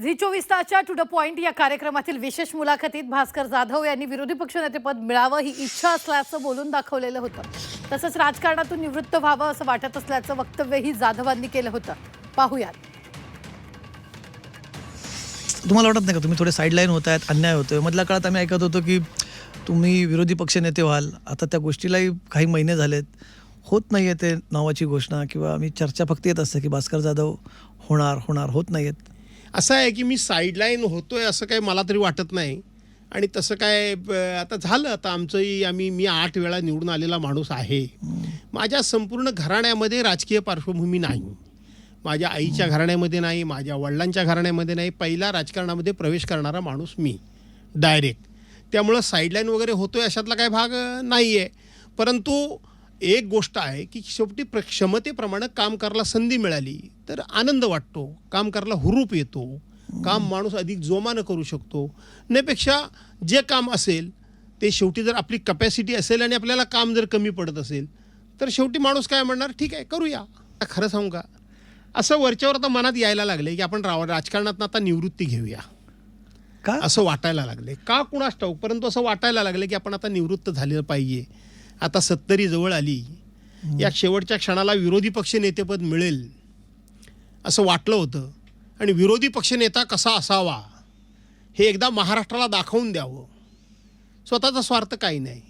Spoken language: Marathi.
झी 24 तासच्या टू द पॉइंट या कार्यक्रमातील विशेष मुलाखतीत भास्कर जाधव यांनी विरोधी पक्षनेतेपद मिळावं ही इच्छा असल्याचं बोलून दाखवलेलं होतं. तसंच राजकारणातून निवृत्त व्हावं असं वाटत असल्याचं वक्तव्यही जाधवांनी केलं होतं. पाहूयात. तुम्हाला वाटत नाही का तुम्ही थोडे साईडलाईन होत आहेत, अन्याय होतोय? मधल्या काळात आम्ही ऐकत होतो की तुम्ही विरोधी पक्षनेते व्हाल. आता त्या गोष्टीलाही काही महिने झालेत, होत नाही आहे ते नावाची घोषणा किंवा आम्ही चर्चा फक्त येत असते की भास्कर जाधव होणार होत नाही आहेत. असं आहे की मी साईडलाईन होतोय असं काही मला तरी वाटत नाही. आणि तसं काय आता झालं, आता आमचंही मी 8 वेळा निवडून आलेला माणूस आहे. माझ्या संपूर्ण घराण्यामध्ये राजकीय पार्श्वभूमी नाही. माझ्या आईच्या घराण्यामध्ये नाही, माझ्या वडिलांच्या घराण्यामध्ये नाही. पहिला राजकारणामध्ये प्रवेश करणारा माणूस मी डायरेक्ट. त्यामुळं साईडलाईन वगैरे होतोय अशातला काही भाग नाही आहे. परंतु एक गोष्ट आहे की शेवटी क्षमतेप्रमाणे काम करायला संधी मिळाली तर आनंद वाटतो, काम करायला हुरूप येतो, काम माणूस अधिक जोमानं करू शकतो. त्यापेक्षा जे काम असेल ते शेवटी जर आपली कपॅसिटी असेल आणि आपल्याला काम जर कमी पडत असेल तर शेवटी माणूस काय म्हणणार, ठीक आहे करूया. खरं सांगू का, असं वरच्यावर आता मनात यायला लागले की आपण राजकारणातून आता निवृत्ती घेऊया का असं वाटायला लागले. का कुणास ठाऊक, परंतु असं वाटायला लागले की आपण आता निवृत्त झालेलं पाहिजे. आता 70 जवळ आली, या शेवटच्या क्षणाला विरोधी पक्षनेतेपद मिळेल असं वाटलं होतं. आणि विरोधी पक्षनेता कसा असावा हे एकदा महाराष्ट्राला दाखवून द्यावं. स्वतःचा स्वार्थ काही नाही.